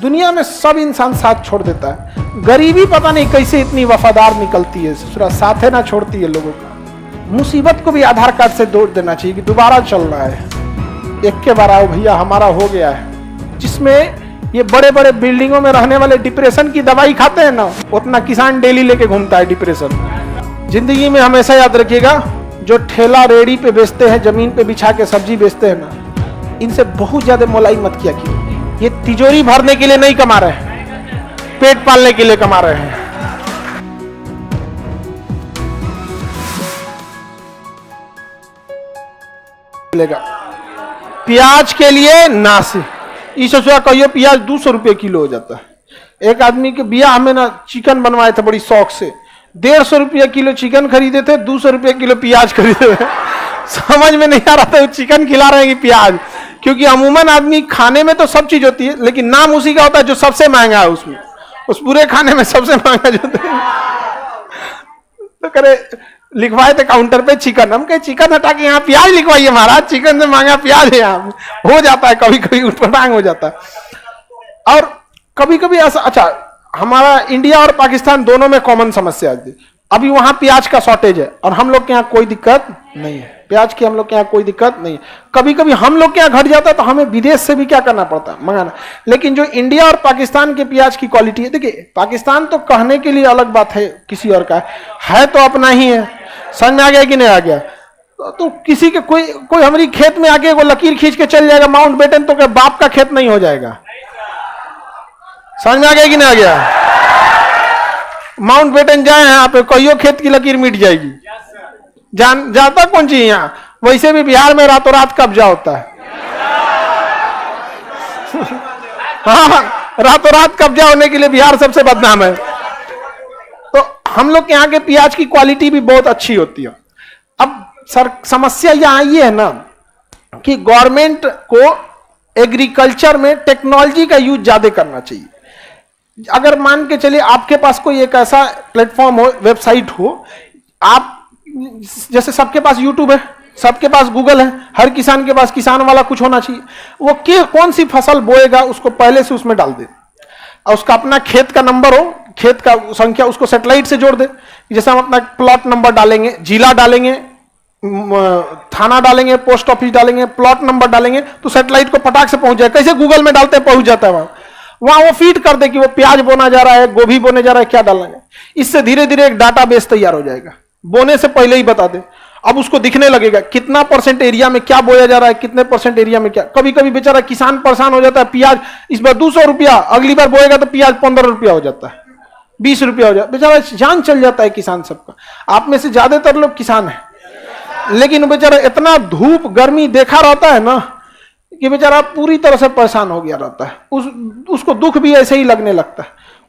दुनिया में सब इंसान साथ छोड़ देता है, गरीबी पता नहीं कैसे इतनी वफादार निकलती है, ससुरा साथे ना छोड़ती है लोगों का। मुसीबत को भी आधार कार्ड से जोड़ देना चाहिए कि दोबारा चल रहा है, एक के बार आओ भैया हमारा हो गया है। जिसमें ये बड़े बड़े बिल्डिंगों में रहने वाले डिप्रेशन की दवाई खाते हैं ना, उतना किसान डेली लेके घूमता है डिप्रेशन। जिंदगी में हमेशा याद रखिएगा, जो ठेला रेड़ी पे बेचते हैं, जमीन पे बिछा के सब्जी बेचते हैं ना, इनसे बहुत ज्यादा मोलाई मत किया कीजिए। ये तिजोरी भरने के लिए नहीं कमा रहे हैं, पेट पालने के लिए कमा रहे हैं। प्याज के लिए नासी इस कहियो प्याज 200 रुपये किलो हो जाता है। एक आदमी के बियाह में ना चिकन बनवाए थे बड़ी शौक से, 150 रुपये किलो चिकन खरीदे थे, 200 रुपये किलो प्याज खरीदे थे। समझ में नहीं आ रहा था वो चिकन खिला रहे हैं कि प्याज, क्योंकि अमूमन आदमी खाने में तो सब चीज होती है, लेकिन नाम उसी का होता है जो सबसे महंगा है उसमें, उस पूरे खाने में सबसे महंगा जो होता है। तो करे लिखवाए थे काउंटर पे चिकन, हम कहे चिकन हटा के यहाँ प्याज लिखवाइए महाराज, चिकन से महंगा प्याज है यहाँ। हो जाता है कभी कभी उठपटांग हो जाता है। और कभी कभी ऐसा, अच्छा हमारा इंडिया और पाकिस्तान दोनों में कॉमन समस्या है, अभी वहां प्याज का शॉर्टेज है और हम लोग के यहाँ कोई दिक्कत नहीं है, प्याज की हम लोग के यहाँ कोई दिक्कत नहीं है। कभी कभी हम लोग के यहाँ घट जाता है तो हमें विदेश से भी क्या करना पड़ता है, मंगाना। लेकिन जो इंडिया और पाकिस्तान के प्याज की क्वालिटी है, देखिए पाकिस्तान तो कहने के लिए अलग बात है, किसी और का है तो अपना ही है। समझ में आ गया कि नहीं आ गया? तो किसी के कोई हमारी खेत में आके वो लकीर खींच के चल जाएगा माउंट बेटन, तो क्या बाप का खेत नहीं हो जाएगा? समझ में आ गया कि नहीं आ गया? माउंट बेटन जाए यहाँ पे, कहियो खेत की लकीर मिट जाएगी। जाता कौन चीज यहाँ? वैसे भी बिहार में रातों रात कब्जा होता है। हाँ, रातों रात कब्जा होने के लिए बिहार सबसे बदनाम है। तो हम लोग के यहाँ के प्याज की क्वालिटी भी बहुत अच्छी होती है। अब सर समस्या यहाँ ये है ना कि गवर्नमेंट को एग्रीकल्चर में टेक्नोलॉजी का यूज ज्यादा करना चाहिए। अगर मान के चलिए आपके पास कोई एक ऐसा प्लेटफॉर्म हो, वेबसाइट हो, आप जैसे सबके पास यूट्यूब है, सबके पास गूगल है, हर किसान के पास किसान वाला कुछ होना चाहिए। वो कौन सी फसल बोएगा उसको पहले से उसमें डाल दे, और उसका अपना खेत का नंबर हो, खेत का संख्या, उसको सैटेलाइट से जोड़ दे। जैसे हम अपना प्लॉट नंबर डालेंगे, जिला डालेंगे, थाना डालेंगे, पोस्ट ऑफिस डालेंगे, प्लॉट नंबर डालेंगे, तो सैटेलाइट को पटाख से पहुंच जाए। कैसे गूगल में डालते हैं पहुंच जाता है वहां वो फीड कर दे कि वो प्याज बोना जा रहा है, गोभी बोने जा रहा है, क्या डालना है। इससे धीरे धीरे एक डाटाबेस तैयार हो जाएगा, बोने से पहले ही बता दे। अब उसको दिखने लगेगा कितना परसेंट एरिया में क्या बोया जा रहा है, कितने परसेंट एरिया में क्या। कभी कभी बेचारा किसान परेशान हो जाता है, प्याज इस बार 200 रुपया, अगली बार बोएगा तो प्याज 15 रुपया हो जाता है, 20 रुपया हो जाता है, बेचारा जान चल जाता है किसान सबका। आप में से ज्यादातर लोग किसान है, लेकिन बेचारा इतना धूप गर्मी देखा रहता है ना कि बेचारा पूरी तरह से परेशान हो गया रहता है। उसको दुख भी ऐसे ही लगने लगता है।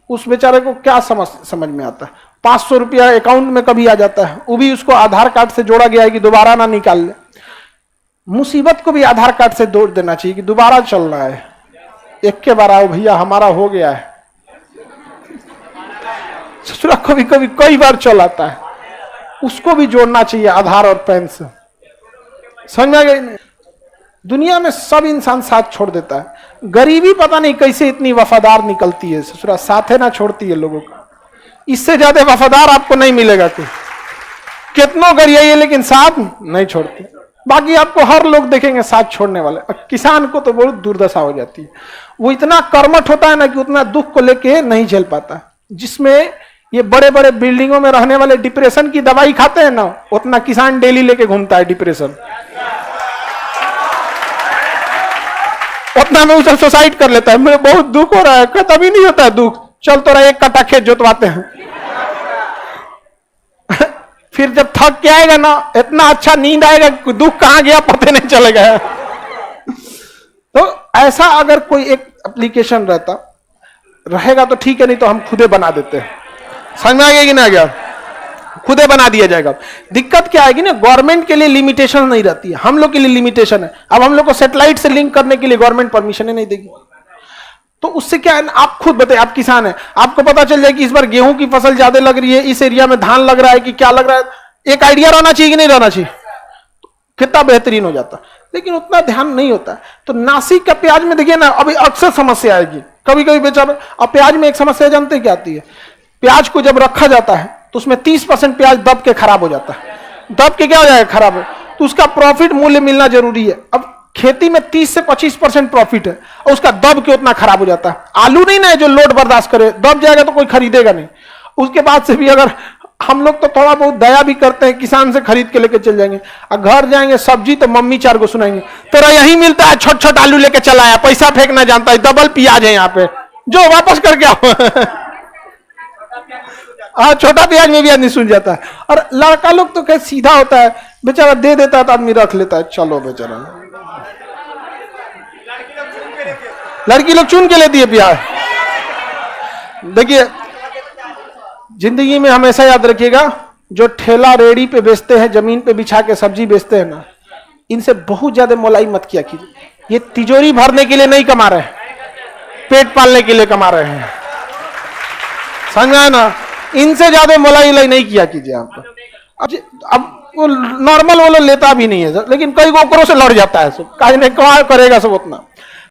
उस बेचारे को क्या समझ में आता है? 500 रुपया अकाउंट में कभी आ जाता है, वो भी उसको आधार कार्ड से जोड़ा गया है कि दोबारा ना निकाल ले। मुसीबत को भी आधार कार्ड से जोड़ देना चाहिए कि दोबारा चल रहा है, एक के बार आओ भैया हमारा हो गया है। ससुरा कभी कभी कई बार चल आता है, उसको भी जोड़ना चाहिए आधार और पैन से। समझ में आ गई? दुनिया में सब इंसान साथ छोड़ देता है, गरीबी पता नहीं कैसे इतनी वफादार निकलती है, ससुरा साथे ना छोड़ती है लोगों का। इससे ज्यादा वफादार आपको नहीं मिलेगा कोई, कितनों गरियाइए लेकिन साथ नहीं छोड़ते। बाकी आपको हर लोग देखेंगे साथ छोड़ने वाले, किसान को तो बहुत दुर्दशा हो जाती है। वो इतना कर्मठ होता है ना कि उतना दुख को लेके नहीं झेल पाता। जिसमें ये बड़े बड़े बिल्डिंगों में रहने वाले डिप्रेशन की दवाई खाते हैं ना, उतना किसान डेली लेके घूमता है डिप्रेशन, उतना में उसे सुसाइड कर लेता है। मुझे बहुत दुख हो रहा है, तभी नहीं होता है दुख, चल तो रहा एक कटा खेत जोतवाते हैं। फिर जब थक के आएगा ना, इतना अच्छा नींद आएगा कि दुख कहां गया पता नहीं चलेगा। तो ऐसा अगर कोई एक एप्लीकेशन रहेगा तो ठीक है, नहीं तो हम खुदे बना देते हैं। समझ में आ गया कि नहीं आ गया? खुदे बना दिया जाएगा। दिक्कत क्या आएगी ना, गवर्नमेंट के लिए लिमिटेशन नहीं रहती है, हम लोग के लिए लिमिटेशन है। अब हम लोग को सैटेलाइट से लिंक करने के लिए गवर्नमेंट परमिशन नहीं देगी, तो उससे क्या है, आप खुद बताइए, आप किसान हैं, आपको पता चल जाए कि इस बार गेहूं की फसल ज्यादा लग रही है, इस एरिया में धान लग रहा है कि क्या लग रहा है, एक आइडिया रहना चाहिए कि नहीं रहना चाहिए? कितना बेहतरीन हो जाता, लेकिन उतना ध्यान नहीं होता। तो नासिक का प्याज में देखिए ना, अभी अक्सर समस्या आएगी कभी कभी बेचारा। अब प्याज में एक समस्या जानते क्या आती है, प्याज को जब रखा जाता है तो उसमें 30% प्याज दब के खराब हो जाता है। दब के क्या हो जाएगा, खराब हो, तो उसका प्रॉफिट मूल्य मिलना जरूरी है। अब खेती में 30 से 25% प्रॉफिट है और उसका दब के उतना खराब हो जाता है। आलू नहीं ना है जो लोड बर्दाश्त करे, दब जाएगा तो कोई खरीदेगा नहीं। उसके बाद से भी अगर हम लोग तो थोड़ा बहुत दया भी करते हैं, किसान से खरीद के लेके चल जाएंगे, और घर जाएंगे सब्जी तो मम्मी 4 को सुनाएंगे, तेरा यही मिलता है, छोट छोट आलू लेके चला आया, पैसा फेंकना जानता है, डबल प्याज है यहाँ पे, जो वापस करके आओ। हाँ, छोटा प्याज में भी आदमी सुन जाता है। और लड़का लोग तो क्या सीधा होता है, बेचारा दे देता है तो आदमी रख लेता है, चलो बेचारा। लड़की लोग चुन के लेती है प्याज। देखिए, जिंदगी में हमेशा याद रखिएगा, जो ठेला रेडी पे बेचते हैं, जमीन पे बिछा के सब्जी बेचते हैं ना, इनसे बहुत ज्यादा मोलाई मत किया कीजिए। ये तिजोरी भरने के लिए नहीं कमा रहे हैं, पेट पालने के लिए कमा रहे हैं, समझा ना। इनसे ज्यादा मोलाई नहीं किया कीजिए आप। अब वो नॉर्मल वो लेता भी नहीं है, लेकिन कई गोकरों से लड़ जाता है, सब करेगा सब उतना।